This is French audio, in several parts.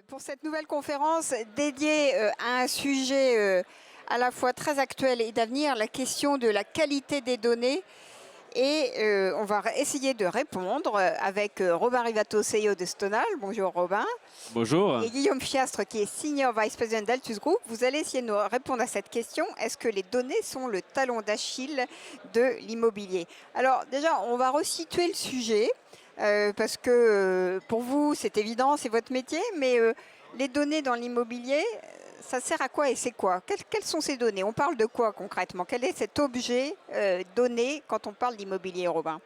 Pour cette nouvelle conférence dédiée à un sujet à la fois très actuel et d'avenir, la question de la qualité des données. Et on va essayer de répondre avec Robin Rivato, CEO de Stonal. Bonjour Robin. Bonjour. Et Guillaume Fiastre, qui est Senior Vice President d'Altus Group. Vous allez essayer de nous répondre à cette question. Est-ce que les données sont le talon d'Achille de l'immobilier? Alors déjà, on va resituer le sujet. Parce que pour vous, c'est évident, c'est votre métier, mais les données dans l'immobilier, ça sert à quoi et c'est quoi? Quelles sont ces données? On parle de quoi concrètement? Quel est cet objet donné quand on parle d'immobilier, Robin?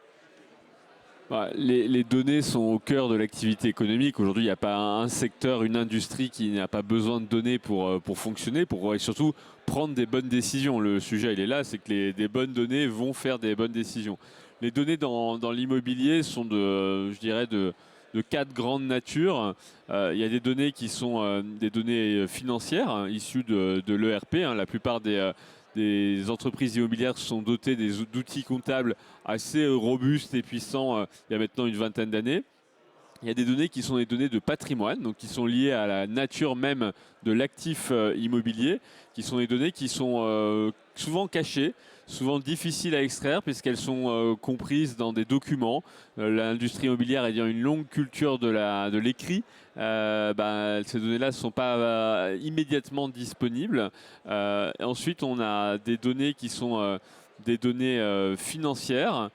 Les données sont au cœur de l'activité économique. Aujourd'hui, il n'y a pas un secteur, une industrie qui n'a pas besoin de données pour fonctionner, et surtout prendre des bonnes décisions. Le sujet, il est là, c'est que des bonnes données vont faire des bonnes décisions. Les données dans l'immobilier sont je dirais, de quatre grandes natures. Il y a des données qui sont des données financières, issues de l'ERP. La plupart des entreprises immobilières sont dotées d'outils comptables assez robustes et puissants il y a maintenant une vingtaine d'années. Il y a des données qui sont des données de patrimoine, donc qui sont liées à la nature même de l'actif immobilier, qui sont des données qui sont souvent cachées, souvent difficiles à extraire puisqu'elles sont comprises dans des documents. L'industrie immobilière ayant une longue culture de l'écrit, ces données-là ne sont pas immédiatement disponibles. Ensuite, on a des données qui sont des données financières,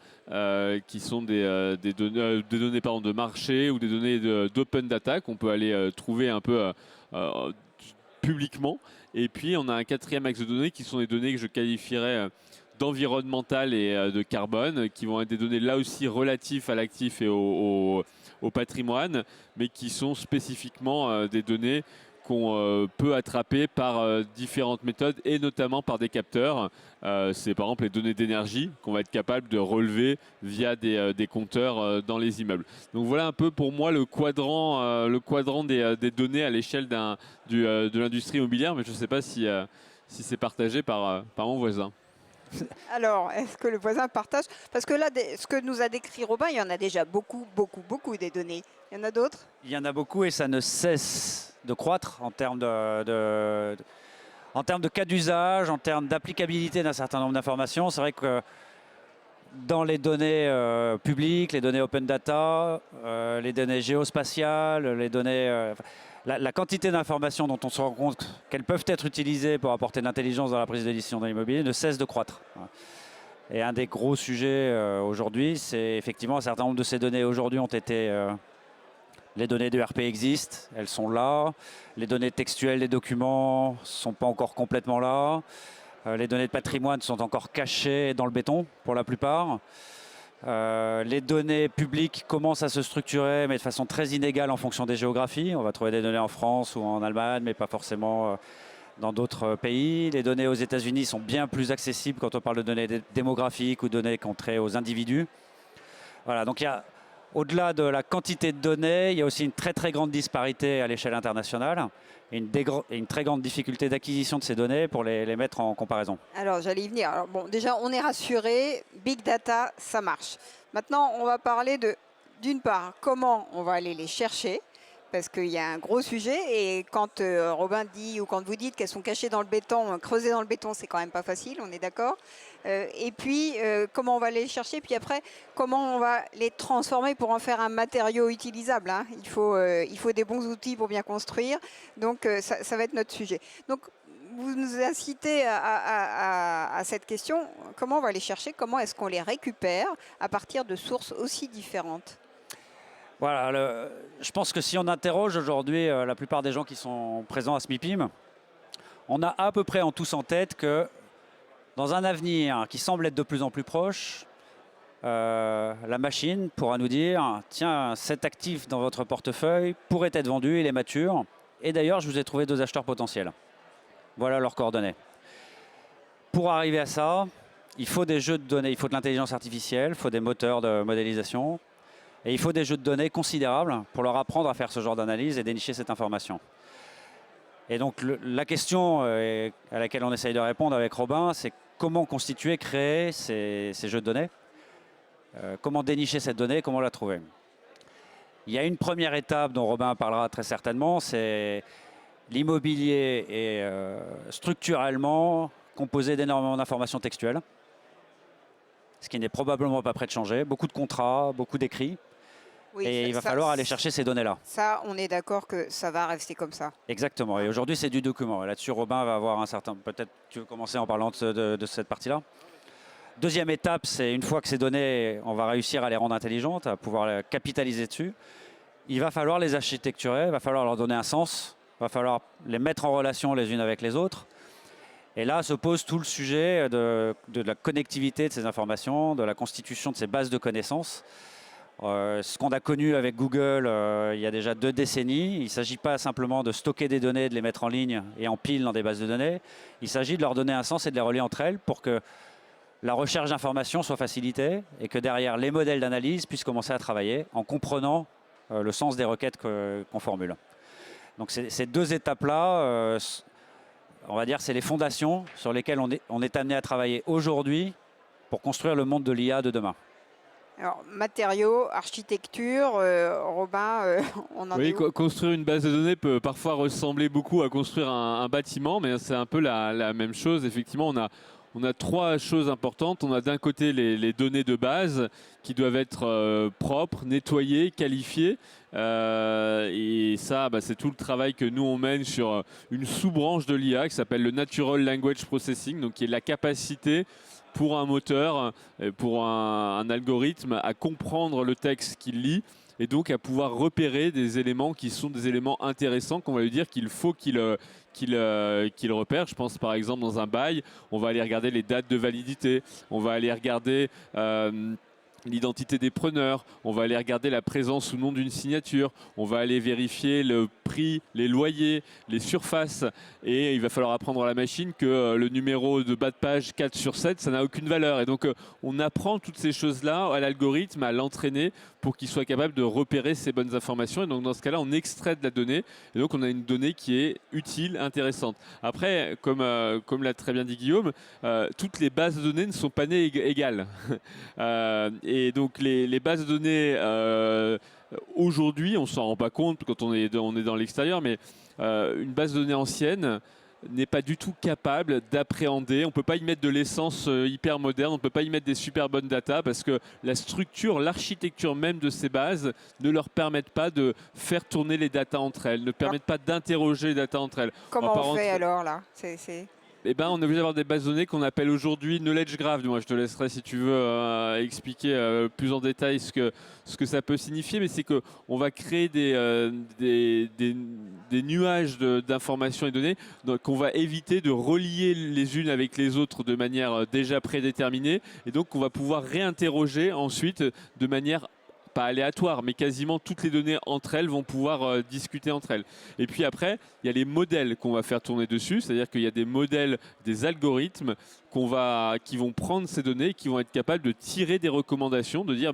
qui sont des données pardon, de marché ou des données d'open data qu'on peut aller trouver un peu publiquement. Et puis on a un quatrième axe de données qui sont des données que je qualifierais d'environnementales et de carbone, qui vont être des données là aussi relatives à l'actif et au patrimoine, mais qui sont spécifiquement des données qu'on peut attraper par différentes méthodes et notamment par des capteurs. C'est par exemple les données d'énergie qu'on va être capable de relever via des compteurs dans les immeubles. Donc voilà un peu pour moi le quadrant des données à l'échelle de l'industrie immobilière, mais je ne sais pas si c'est partagé par mon voisin. Alors, est-ce que le voisin partage? Parce que là, ce que nous a décrit Robin, il y en a déjà beaucoup, beaucoup, beaucoup des données. Il y en a d'autres? Il y en a beaucoup et ça ne cesse de croître en termes de cas d'usage, en termes d'applicabilité d'un certain nombre d'informations. C'est vrai que dans les données publiques, les données open data, les données géospatiales, les données, la quantité d'informations dont on se rend compte qu'elles peuvent être utilisées pour apporter de l'intelligence dans la prise de décision dans l'immobilier ne cesse de croître. Et un des gros sujets aujourd'hui, c'est effectivement un certain nombre de ces données aujourd'hui ont été... les données de RP existent, elles sont là. Les données textuelles des documents ne sont pas encore complètement là. Les données de patrimoine sont encore cachées dans le béton pour la plupart. Les données publiques commencent à se structurer, mais de façon très inégale en fonction des géographies. On va trouver des données en France ou en Allemagne, mais pas forcément dans d'autres pays. Les données aux États-Unis sont bien plus accessibles quand on parle de données démographiques ou données contrées aux individus. Voilà, donc il y a, au-delà de la quantité de données, il y a aussi une très très grande disparité à l'échelle internationale et une très grande difficulté d'acquisition de ces données pour les mettre en comparaison. Alors, j'allais y venir. Alors, bon, déjà, on est rassuré. Big data, ça marche. Maintenant, on va parler d'une part, comment on va aller les chercher, parce qu'il y a un gros sujet. Et quand Robin dit, ou quand vous dites qu'elles sont cachées dans le béton, creusées dans le béton, c'est quand même pas facile, on est d'accord. Et puis, comment on va les chercher, puis après, comment on va les transformer pour en faire un matériau utilisable, hein. Il faut des bons outils pour bien construire. Donc, ça va être notre sujet. Donc, vous nous incitez à cette question. Comment on va les chercher? Comment est-ce qu'on les récupère à partir de sources aussi différentes? Voilà, je pense que si on interroge aujourd'hui la plupart des gens qui sont présents à SMIPIM, on a à peu près en tous en tête que dans un avenir qui semble être de plus en plus proche, la machine pourra nous dire « Tiens, cet actif dans votre portefeuille pourrait être vendu, il est mature. Et d'ailleurs, je vous ai trouvé 2 acheteurs potentiels. Voilà leurs coordonnées. » Pour arriver à ça, il faut des jeux de données, il faut de l'intelligence artificielle, il faut des moteurs de modélisation. Et il faut des jeux de données considérables pour leur apprendre à faire ce genre d'analyse et dénicher cette information. Et donc la question à laquelle on essaye de répondre avec Robin, c'est comment constituer, créer ces jeux de données, comment dénicher cette donnée, comment la trouver. Il y a une première étape dont Robin parlera très certainement, c'est l'immobilier est structurellement composé d'énormément d'informations textuelles, ce qui n'est probablement pas prêt de changer. Beaucoup de contrats, beaucoup d'écrits. Oui, Et il va falloir aller chercher ces données-là. Ça, on est d'accord que ça va rester comme ça. Exactement. Et aujourd'hui, c'est du document. Là-dessus, Robin va avoir un certain... Peut-être tu veux commencer en parlant de cette partie-là. Deuxième étape, c'est une fois que ces données, on va réussir à les rendre intelligentes, à pouvoir capitaliser dessus. Il va falloir les architecturer, il va falloir leur donner un sens, il va falloir les mettre en relation les unes avec les autres. Et là se pose tout le sujet de la connectivité de ces informations, de la constitution de ces bases de connaissances. Ce qu'on a connu avec Google il y a déjà 2 décennies, il ne s'agit pas simplement de stocker des données, de les mettre en ligne et en pile dans des bases de données. Il s'agit de leur donner un sens et de les relier entre elles pour que la recherche d'informations soit facilitée et que derrière les modèles d'analyse puissent commencer à travailler en comprenant le sens des requêtes qu'on formule. Donc ces 2 étapes-là, on va dire, c'est les fondations sur lesquelles on est amené à travailler aujourd'hui pour construire le monde de l'IA de demain. Alors, matériaux, architecture, Robin, on en est où? Construire une base de données peut parfois ressembler beaucoup à construire un bâtiment, mais c'est un peu la même chose. Effectivement, on a 3 choses importantes. On a d'un côté les données de base qui doivent être propres, nettoyées, qualifiées. Et ça, c'est tout le travail que nous on mène sur une sous-branche de l'IA qui s'appelle le Natural Language Processing, donc qui est la capacité pour un moteur, pour un algorithme à comprendre le texte qu'il lit et donc à pouvoir repérer des éléments qui sont des éléments intéressants qu'on va lui dire qu'il faut qu'il repère. Je pense par exemple dans un bail, on va aller regarder les dates de validité, on va aller regarder l'identité des preneurs, on va aller regarder la présence ou non d'une signature, on va aller vérifier le prix, les loyers, les surfaces, et il va falloir apprendre à la machine que le numéro de bas de page 4 sur 7, ça n'a aucune valeur. Et donc on apprend toutes ces choses-là à l'algorithme, à l'entraîner pour qu'il soit capable de repérer ces bonnes informations. Et donc dans ce cas-là, on extrait de la donnée, et donc on a une donnée qui est utile, intéressante. Après, comme l'a très bien dit Guillaume, toutes les bases de données ne sont pas nées égales. Et donc les bases de données, aujourd'hui, on ne s'en rend pas compte quand on est dans l'extérieur, mais une base de données ancienne n'est pas du tout capable d'appréhender. On ne peut pas y mettre de l'essence hyper moderne, on ne peut pas y mettre des super bonnes datas parce que la structure, l'architecture même de ces bases ne leur permettent pas de faire tourner les datas entre elles, ne permettent pas d'interroger les datas entre elles. Comment on fait alors là? Eh ben, on est obligé d'avoir des bases de données qu'on appelle aujourd'hui knowledge graph. Moi, je te laisserai, si tu veux, expliquer plus en détail ce que ça peut signifier. Mais c'est qu'on va créer des nuages d'informations et de données qu'on va éviter de relier les unes avec les autres de manière déjà prédéterminée. Et donc, on va pouvoir réinterroger ensuite de manière pas aléatoire, mais quasiment toutes les données entre elles vont pouvoir discuter entre elles. Et puis après, il y a les modèles qu'on va faire tourner dessus, c'est-à-dire qu'il y a des modèles, des algorithmes qui vont prendre ces données, qui vont être capables de tirer des recommandations, de dire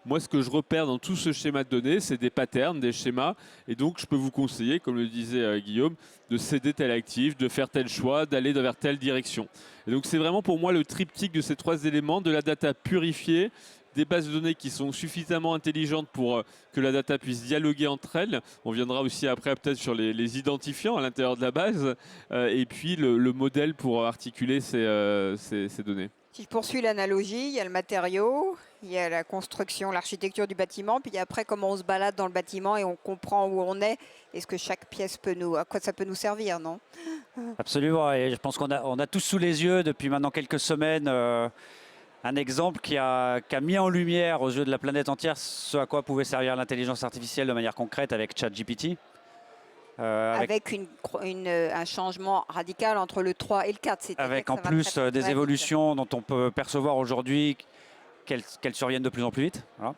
moi ce que je repère dans tout ce schéma de données, c'est des patterns, des schémas, et donc je peux vous conseiller, comme le disait Guillaume, de céder tel actif, de faire tel choix, d'aller vers telle direction. Et donc c'est vraiment pour moi le triptyque de ces 3 éléments, de la data purifiée, des bases de données qui sont suffisamment intelligentes pour que la data puisse dialoguer entre elles. On viendra aussi après peut-être sur les identifiants à l'intérieur de la base. Et puis le modèle pour articuler ces données. Si je poursuis l'analogie, il y a le matériau, il y a la construction, l'architecture du bâtiment, puis après comment on se balade dans le bâtiment et on comprend où on est. Est-ce que chaque pièce à quoi ça peut nous servir, non? Absolument, et je pense qu'on a tous sous les yeux depuis maintenant quelques semaines un exemple qui a mis en lumière aux yeux de la planète entière ce à quoi pouvait servir l'intelligence artificielle de manière concrète avec ChatGPT. Avec un changement radical entre le 3 et le 4. Avec en plus des évolutions dont on peut percevoir aujourd'hui qu'elles surviennent de plus en plus vite. Voilà.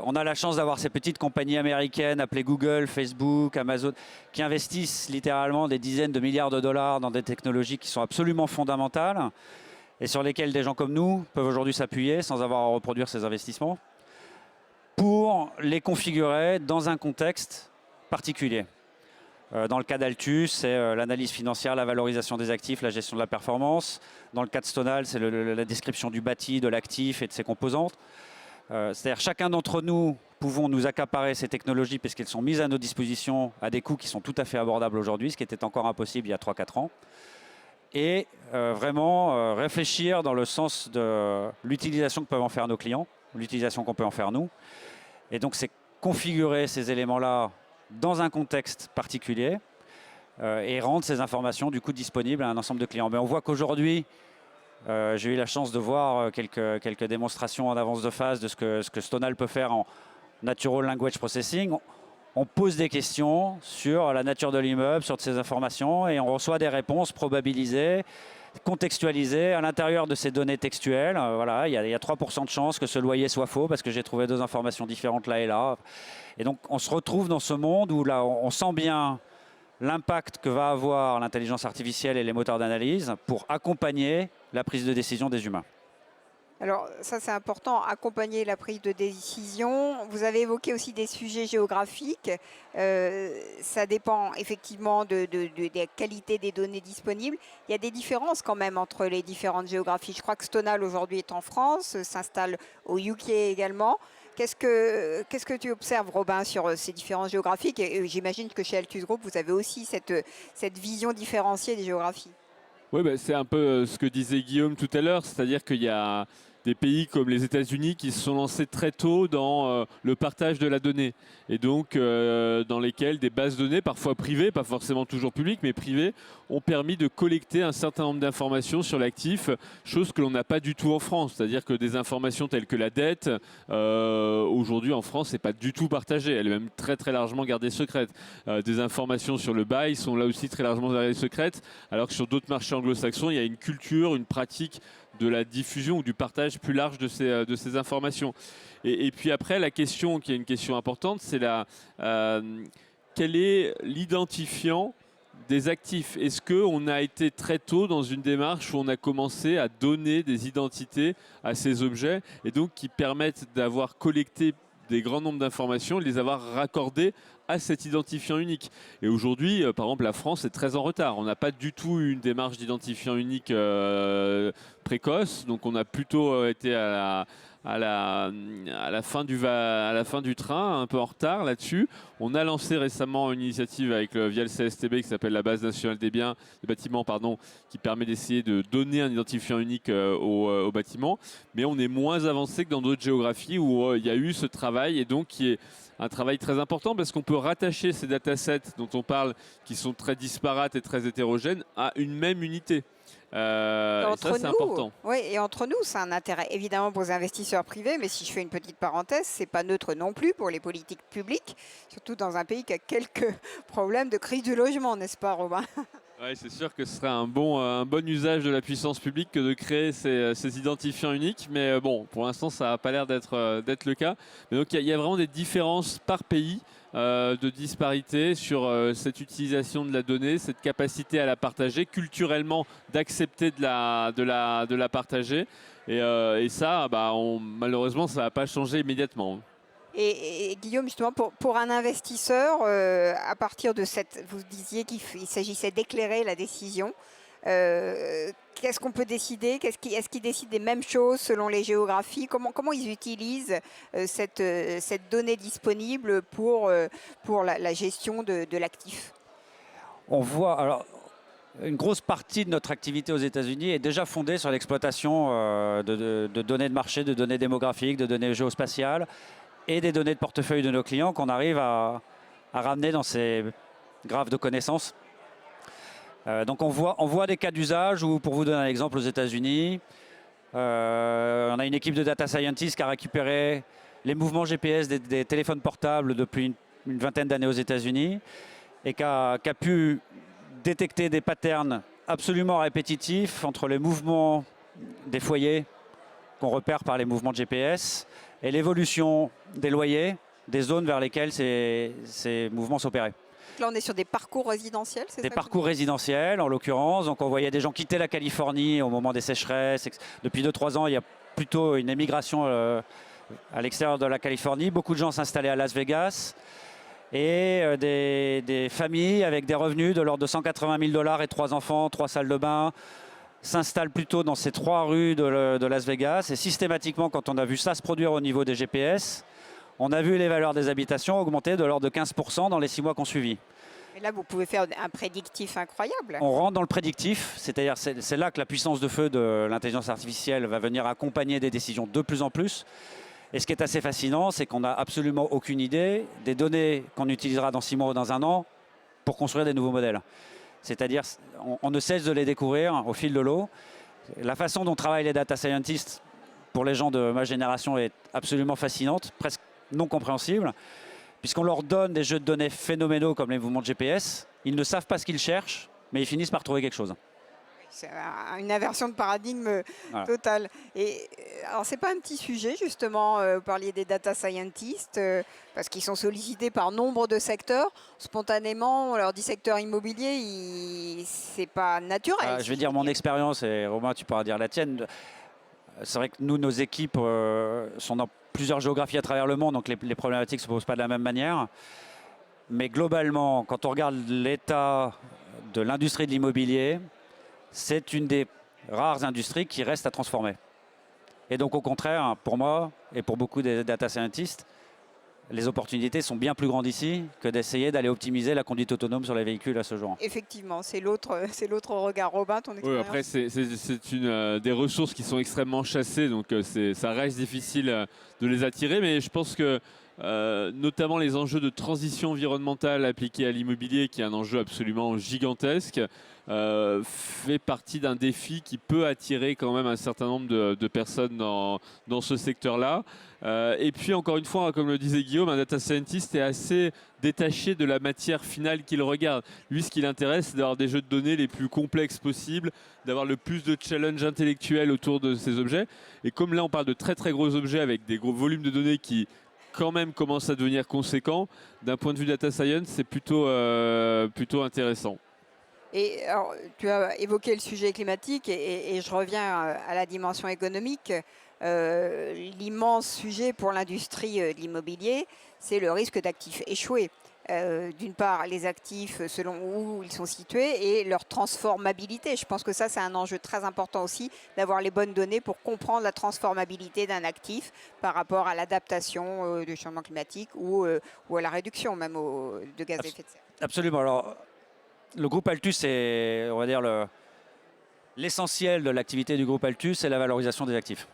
On a la chance d'avoir ces petites compagnies américaines appelées Google, Facebook, Amazon, qui investissent littéralement des dizaines de milliards de dollars dans des technologies qui sont absolument fondamentales et sur lesquelles des gens comme nous peuvent aujourd'hui s'appuyer sans avoir à reproduire ces investissements pour les configurer dans un contexte particulier. Dans le cas d'Altus, c'est l'analyse financière, la valorisation des actifs, la gestion de la performance. Dans le cas de Stonal, c'est la description du bâti, de l'actif et de ses composantes. C'est-à-dire chacun d'entre nous pouvons nous accaparer ces technologies puisqu'elles sont mises à nos dispositions à des coûts qui sont tout à fait abordables aujourd'hui, ce qui était encore impossible il y a 3-4 ans. Et vraiment réfléchir dans le sens de l'utilisation que peuvent en faire nos clients, l'utilisation qu'on peut en faire nous. Et donc c'est configurer ces éléments-là dans un contexte particulier et rendre ces informations du coup disponibles à un ensemble de clients. Mais on voit qu'aujourd'hui, j'ai eu la chance de voir quelques démonstrations en avance de phase de ce que Stonal peut faire en Natural Language Processing. On pose des questions sur la nature de l'immeuble, sur ces informations, et on reçoit des réponses probabilisées, contextualisées à l'intérieur de ces données textuelles. Voilà, il y a 3% de chances que ce loyer soit faux parce que j'ai trouvé 2 informations différentes là et là. Et donc on se retrouve dans ce monde où là on sent bien l'impact que va avoir l'intelligence artificielle et les moteurs d'analyse pour accompagner la prise de décision des humains. Alors ça c'est important, accompagner la prise de décision. Vous avez évoqué aussi des sujets géographiques. Ça dépend effectivement de la qualité des données disponibles. Il y a des différences quand même entre les différentes géographies. Je crois que Stonal aujourd'hui est en France, s'installe au UK également. Qu'est-ce que tu observes, Robin, sur ces différences géographiques? Et j'imagine que chez Altus Group, vous avez aussi cette vision différenciée des géographies. Oui, bah, c'est un peu ce que disait Guillaume tout à l'heure, c'est-à-dire qu'il y a des pays comme les États-Unis qui se sont lancés très tôt dans le partage de la donnée et donc dans lesquels des bases de données, parfois privées, pas forcément toujours publiques, mais privées, ont permis de collecter un certain nombre d'informations sur l'actif, chose que l'on n'a pas du tout en France. C'est-à-dire que des informations telles que la dette, aujourd'hui en France, n'est pas du tout partagée. Elle est même très très largement gardée secrète. Des informations sur le bail sont là aussi très largement gardées secrètes, alors que sur d'autres marchés anglo-saxons, il y a une culture, une pratique de la diffusion ou du partage plus large de ces informations. Et puis après, la question qui est une question importante, c'est quel est l'identifiant des actifs? Est-ce qu'on a été très tôt dans une démarche où on a commencé à donner des identités à ces objets et donc qui permettent d'avoir collecté des grands nombres d'informations et de les avoir raccordées à cet identifiant unique? Et aujourd'hui, par exemple, la France est très en retard. On n'a pas du tout une démarche d'identifiant unique précoce. Donc on a plutôt été à la fin du train, un peu en retard là-dessus. On a lancé récemment une initiative via le CSTB qui s'appelle la base nationale des bâtiments, qui permet d'essayer de donner un identifiant unique aux bâtiments. Mais on est moins avancé que dans d'autres géographies où il y a eu ce travail et donc qui est un travail très important parce qu'on peut rattacher ces datasets dont on parle, qui sont très disparates et très hétérogènes, à une même unité. Et ça, c'est important. Oui, et entre nous, c'est un intérêt évidemment pour les investisseurs privés, mais si je fais une petite parenthèse, c'est pas neutre non plus pour les politiques publiques, surtout dans un pays qui a quelques problèmes de crise du logement, n'est-ce pas, Robin? Oui, c'est sûr que ce serait un bon usage de la puissance publique que de créer ces identifiants uniques. Mais bon, pour l'instant, ça n'a pas l'air d'être le cas. Mais donc, il y a vraiment des différences par pays de disparité sur cette utilisation de la donnée, cette capacité à la partager, culturellement d'accepter de la partager. Et ça, malheureusement, ça ne va pas changer immédiatement. Et Guillaume, justement, pour un investisseur, à partir de vous disiez qu'il s'agissait d'éclairer la décision. Qu'est-ce qu'on peut décider? Est-ce qu'ils décident des mêmes choses selon les géographies? Comment ils utilisent cette donnée disponible pour la gestion de l'actif? On voit, alors, une grosse partie de notre activité aux États-Unis est déjà fondée sur l'exploitation de données de marché, de données démographiques, de données géospatiales et des données de portefeuille de nos clients qu'on arrive à ramener dans ces graphes de connaissances. Donc on voit des cas d'usage où, pour vous donner un exemple, aux États-Unis, on a une équipe de data scientists qui a récupéré les mouvements GPS des téléphones portables depuis une vingtaine d'années aux États-Unis et qui a pu détecter des patterns absolument répétitifs entre les mouvements des foyers qu'on repère par les mouvements de GPS et l'évolution des loyers, des zones vers lesquelles ces mouvements s'opéraient. Là, on est sur des parcours résidentiels, c'est ça? Des parcours résidentiels, en l'occurrence. Donc, on voyait des gens quitter la Californie au moment des sécheresses. Depuis 2-3 ans, il y a plutôt une émigration à l'extérieur de la Californie. Beaucoup de gens s'installaient à Las Vegas. Et des familles avec des revenus de l'ordre de 180 000 $ et 3 enfants, 3 salles de bain, s'installe plutôt dans ces 3 rues de Las Vegas. Et systématiquement, quand on a vu ça se produire au niveau des GPS, on a vu les valeurs des habitations augmenter de l'ordre de 15% dans les 6 mois qui ont suivi. Et là, vous pouvez faire un prédictif incroyable. On rentre dans le prédictif, c'est-à-dire c'est là que la puissance de feu de l'intelligence artificielle va venir accompagner des décisions de plus en plus. Et ce qui est assez fascinant, c'est qu'on n'a absolument aucune idée des données qu'on utilisera dans 6 mois ou dans 1 an pour construire des nouveaux modèles. C'est-à-dire on ne cesse de les découvrir au fil de l'eau. La façon dont travaillent les data scientists pour les gens de ma génération est absolument fascinante, presque non compréhensible, puisqu'on leur donne des jeux de données phénoménaux comme les mouvements de GPS. Ils ne savent pas ce qu'ils cherchent, mais ils finissent par trouver quelque chose. C'est une inversion de paradigme totale. Et alors, c'est pas un petit sujet, justement, vous parliez des data scientists, parce qu'ils sont sollicités par nombre de secteurs. Spontanément, on leur dit secteur immobilier, c'est pas naturel. Je vais dire mon expérience, et Romain, tu pourras dire la tienne. C'est vrai que nous, nos équipes sont dans plusieurs géographies à travers le monde, donc les problématiques ne se posent pas de la même manière. Mais globalement, quand on regarde l'état de l'industrie de l'immobilier, c'est une des rares industries qui reste à transformer. Et donc au contraire, pour moi et pour beaucoup des data scientists, les opportunités sont bien plus grandes ici que d'essayer d'aller optimiser la conduite autonome sur les véhicules à ce jour. Effectivement, c'est l'autre regard. Robin, ton expérience? Oui, après, c'est des ressources qui sont extrêmement chassées, donc ça reste difficile de les attirer, mais je pense que notamment les enjeux de transition environnementale appliqués à l'immobilier, qui est un enjeu absolument gigantesque, fait partie d'un défi qui peut attirer quand même un certain nombre de personnes dans ce secteur-là. Et puis encore une fois, comme le disait Guillaume, un data scientist est assez détaché de la matière finale qu'il regarde. Lui, ce qui l'intéresse, c'est d'avoir des jeux de données les plus complexes possibles, d'avoir le plus de challenge intellectuel autour de ces objets. Et comme là, on parle de très très gros objets avec des gros volumes de données qui quand même commencent à devenir conséquents, d'un point de vue data science, c'est plutôt intéressant. Et alors, tu as évoqué le sujet climatique et je reviens à la dimension économique. L'immense sujet pour l'industrie de l'immobilier, c'est le risque d'actifs échoués. D'une part, les actifs selon où ils sont situés et leur transformabilité. Je pense que ça, c'est un enjeu très important aussi, d'avoir les bonnes données pour comprendre la transformabilité d'un actif par rapport à l'adaptation du changement climatique ou à la réduction même de gaz à effet de serre. Absolument. Alors, le groupe Altus, c'est, on va dire, l'essentiel de l'activité du groupe Altus, c'est la valorisation des actifs.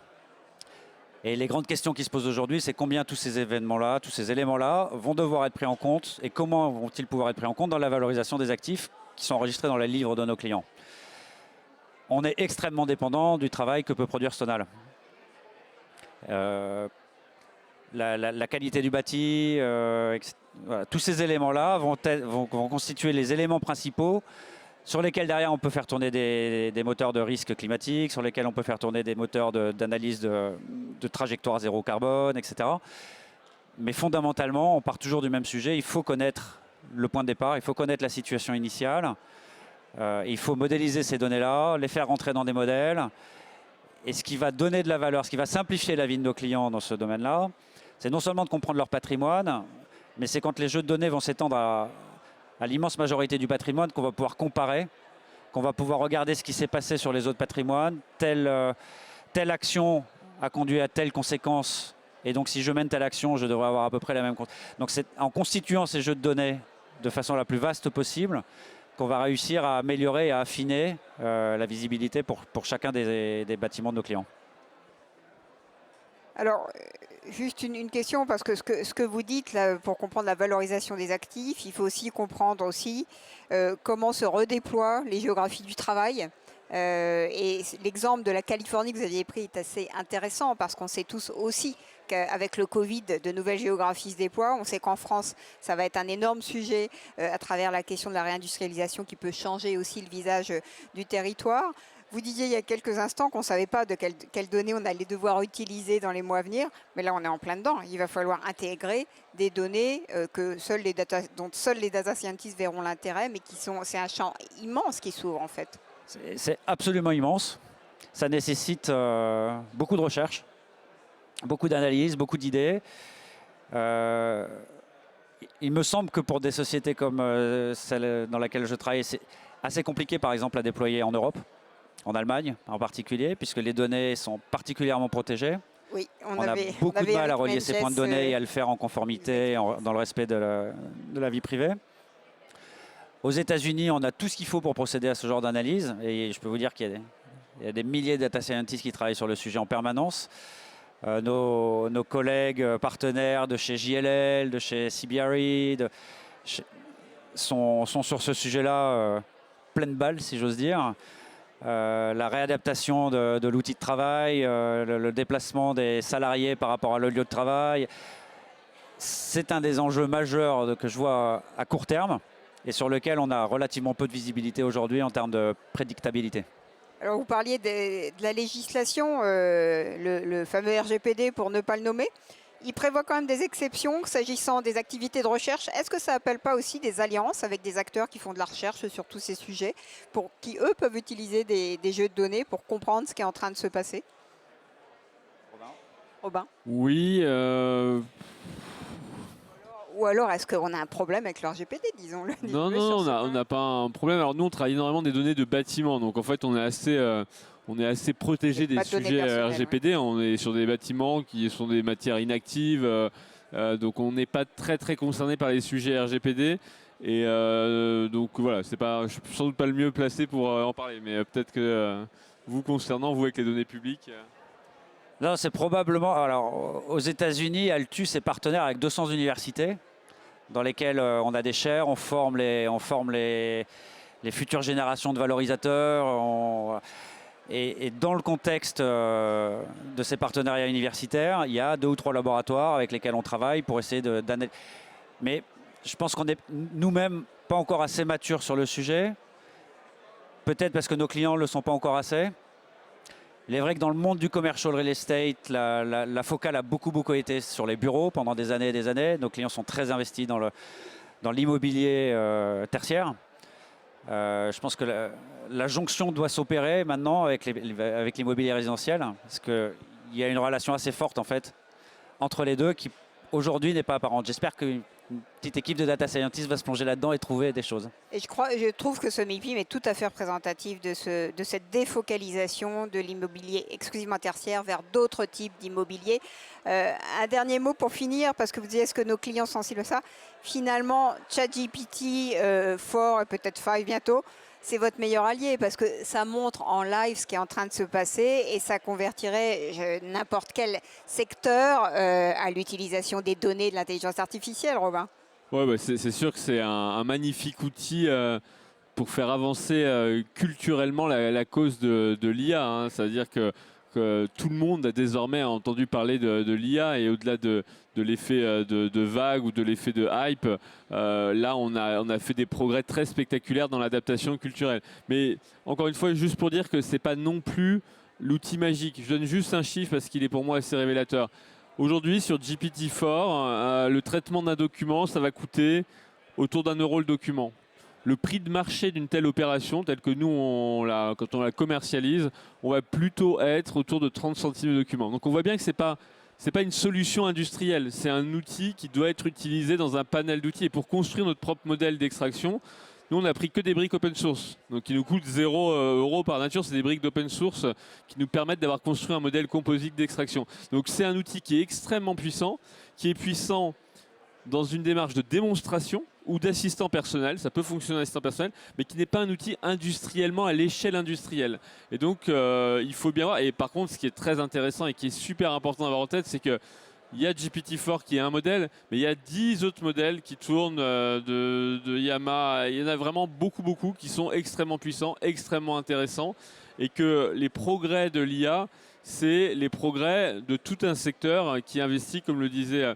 Et les grandes questions qui se posent aujourd'hui, c'est combien tous ces événements-là, tous ces éléments-là vont devoir être pris en compte et comment vont-ils pouvoir être pris en compte dans la valorisation des actifs qui sont enregistrés dans les livres de nos clients. On est extrêmement dépendant du travail que peut produire Stonal. La qualité du bâti, voilà, tous ces éléments-là vont constituer les éléments principaux sur lesquels derrière on peut faire tourner des moteurs de risque climatique, sur lesquels on peut faire tourner des moteurs d'analyse de trajectoire zéro carbone, etc. Mais fondamentalement, on part toujours du même sujet. Il faut connaître le point de départ, il faut connaître la situation initiale, il faut modéliser ces données-là, les faire rentrer dans des modèles. Et ce qui va donner de la valeur, ce qui va simplifier la vie de nos clients dans ce domaine-là, c'est non seulement de comprendre leur patrimoine, mais c'est quand les jeux de données vont s'étendre à l'immense majorité du patrimoine qu'on va pouvoir comparer, qu'on va pouvoir regarder ce qui s'est passé sur les autres patrimoines, telle action a conduit à telle conséquence, et donc si je mène telle action, je devrais avoir à peu près la même conséquence. Donc c'est en constituant ces jeux de données de façon la plus vaste possible qu'on va réussir à améliorer et à affiner la visibilité pour chacun des bâtiments de nos clients. Alors, juste une question, parce que ce que vous dites, là, pour comprendre la valorisation des actifs, il faut aussi comprendre comment se redéploient les géographies du travail. Et l'exemple de la Californie que vous aviez pris est assez intéressant, parce qu'on sait tous aussi qu'avec le Covid, de nouvelles géographies se déploient. On sait qu'en France, ça va être un énorme sujet à travers la question de la réindustrialisation qui peut changer aussi le visage du territoire. Vous disiez il y a quelques instants qu'on ne savait pas de quelles données on allait devoir utiliser dans les mois à venir, mais là on est en plein dedans. Il va falloir intégrer des données dont seuls les data scientists verront l'intérêt, mais c'est un champ immense qui s'ouvre en fait. C'est absolument immense. Ça nécessite beaucoup de recherche, beaucoup d'analyse, beaucoup d'idées. Il me semble que pour des sociétés comme celle dans laquelle je travaille, c'est assez compliqué par exemple à déployer en Europe. en Allemagne en particulier, puisque les données sont particulièrement protégées. Oui, On a beaucoup de mal à relier ces points de données et à le faire en conformité, dans le respect de la vie privée. Aux États-Unis, on a tout ce qu'il faut pour procéder à ce genre d'analyse. Et je peux vous dire qu'il y a des milliers de data scientists qui travaillent sur le sujet en permanence. Nos collègues partenaires de chez JLL, de chez CBRE, sont sur ce sujet-là pleine balle, si j'ose dire. La réadaptation de l'outil de travail, le déplacement des salariés par rapport à leur lieu de travail, c'est un des enjeux majeurs que je vois à court terme et sur lequel on a relativement peu de visibilité aujourd'hui en termes de prédictabilité. Alors vous parliez de la législation, le fameux RGPD pour ne pas le nommer. Il prévoit quand même des exceptions s'agissant des activités de recherche. Est-ce que ça n'appelle pas aussi des alliances avec des acteurs qui font de la recherche sur tous ces sujets, qui eux peuvent utiliser des jeux de données pour comprendre ce qui est en train de se passer? Robin? Oui. Ou alors est-ce qu'on a un problème avec le RGPD, disons-le? Non, on n'a pas un problème. Alors nous, on travaille énormément des données de bâtiments. Donc en fait, on est assez protégé des sujets RGPD. Ouais. On est sur des bâtiments qui sont des matières inactives. Donc on n'est pas très concerné par les sujets RGPD. Et donc voilà, je ne suis sans doute pas le mieux placé pour en parler. Mais peut-être que vous concernant, vous avec les données publiques. Non, c'est probablement. Alors, aux États-Unis, Altus est partenaire avec 200 universités dans lesquelles on a des chaires, on forme les futures générations de valorisateurs. Et dans le contexte de ces partenariats universitaires, il y a 2 ou 3 laboratoires avec lesquels on travaille pour essayer d'analyser. Mais je pense qu'on n'est nous-mêmes pas encore assez matures sur le sujet. Peut-être parce que nos clients ne le sont pas encore assez. Il est vrai que dans le monde du commercial real estate, la focale a beaucoup été sur les bureaux pendant des années et des années. Nos clients sont très investis dans l'immobilier tertiaire. Je pense que la jonction doit s'opérer maintenant avec l'immobilier résidentiel, parce qu'il y a une relation assez forte en fait entre les deux qui aujourd'hui n'est pas apparente. J'espère qu'une petite équipe de data scientists va se plonger là-dedans et trouver des choses. Et je trouve que ce MIPIM est tout à fait représentatif de cette défocalisation de l'immobilier exclusivement tertiaire vers d'autres types d'immobilier. Un dernier mot pour finir, parce que vous disiez est-ce que nos clients sont sensibles à ça. Finalement, ChatGPT 4 et peut-être 5 bientôt, c'est votre meilleur allié parce que ça montre en live ce qui est en train de se passer et ça convertirait n'importe quel secteur à l'utilisation des données de l'intelligence artificielle, Robin. Ouais, bah c'est sûr que c'est un magnifique outil pour faire avancer culturellement la cause de l'IA. Hein. C'est-à-dire que tout le monde a désormais entendu parler de l'IA et au-delà de l'effet de vague ou de l'effet de hype, là on a fait des progrès très spectaculaires dans l'adaptation culturelle. Mais encore une fois, juste pour dire que c'est pas non plus l'outil magique. Je donne juste un chiffre parce qu'il est pour moi assez révélateur. Aujourd'hui, sur GPT-4, le traitement d'un document, ça va coûter autour d'€1 le document. Le prix de marché d'une telle opération, telle que nous, quand on la commercialise, on va plutôt être autour de 30 centimes le document. Donc on voit bien que ce n'est pas une solution industrielle, c'est un outil qui doit être utilisé dans un panel d'outils. Et pour construire notre propre modèle d'extraction, nous, on n'a pris que des briques open source, donc qui nous coûtent 0 € par nature. C'est des briques d'open source qui nous permettent d'avoir construit un modèle composite d'extraction. Donc c'est un outil qui est extrêmement puissant, qui est puissant dans une démarche de démonstration ou d'assistant personnel, ça peut fonctionner en assistant personnel, mais qui n'est pas un outil industriellement à l'échelle industrielle. Et donc, il faut bien voir. Et par contre, ce qui est très intéressant et qui est super important à avoir en tête, c'est que il y a GPT-4 qui est un modèle, mais il y a 10 autres modèles qui tournent de Yamaha. Il y en a vraiment beaucoup qui sont extrêmement puissants, extrêmement intéressants. Et que les progrès de l'IA, c'est les progrès de tout un secteur qui investit, comme le disait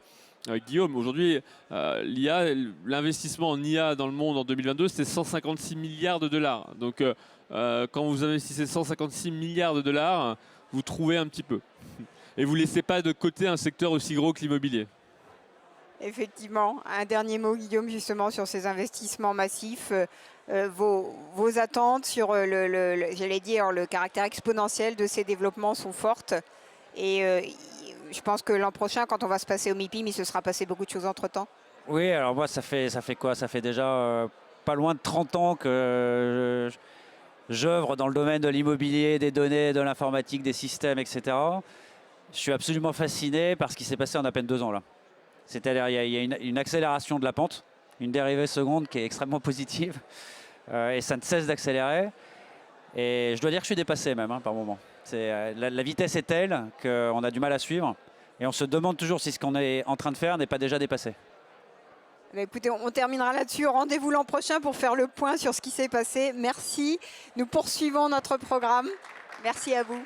Guillaume. Aujourd'hui, l'investissement en IA dans le monde en 2022, c'est 156 milliards de dollars. Donc, quand vous investissez 156 milliards de dollars, vous trouvez un petit peu. Et vous ne laissez pas de côté un secteur aussi gros que l'immobilier. Effectivement. Un dernier mot, Guillaume, justement, sur ces investissements massifs. Vos attentes sur j'allais dire, le caractère exponentiel de ces développements sont fortes. Et je pense que l'an prochain, quand on va se passer au MIPIM, il se sera passé beaucoup de choses entre-temps. Oui, alors moi, ça fait quoi? Ça fait déjà pas loin de 30 ans que j'œuvre dans le domaine de l'immobilier, des données, de l'informatique, des systèmes, etc. Je suis absolument fasciné par ce qui s'est passé en à peine 2 ans là. C'est-à-dire il y a une accélération de la pente, une dérivée seconde qui est extrêmement positive et ça ne cesse d'accélérer. Et je dois dire que je suis dépassé même par moment. La vitesse est telle qu'on a du mal à suivre et on se demande toujours si ce qu'on est en train de faire n'est pas déjà dépassé. Écoutez, on terminera là-dessus. Rendez-vous l'an prochain pour faire le point sur ce qui s'est passé. Merci. Nous poursuivons notre programme. Merci à vous.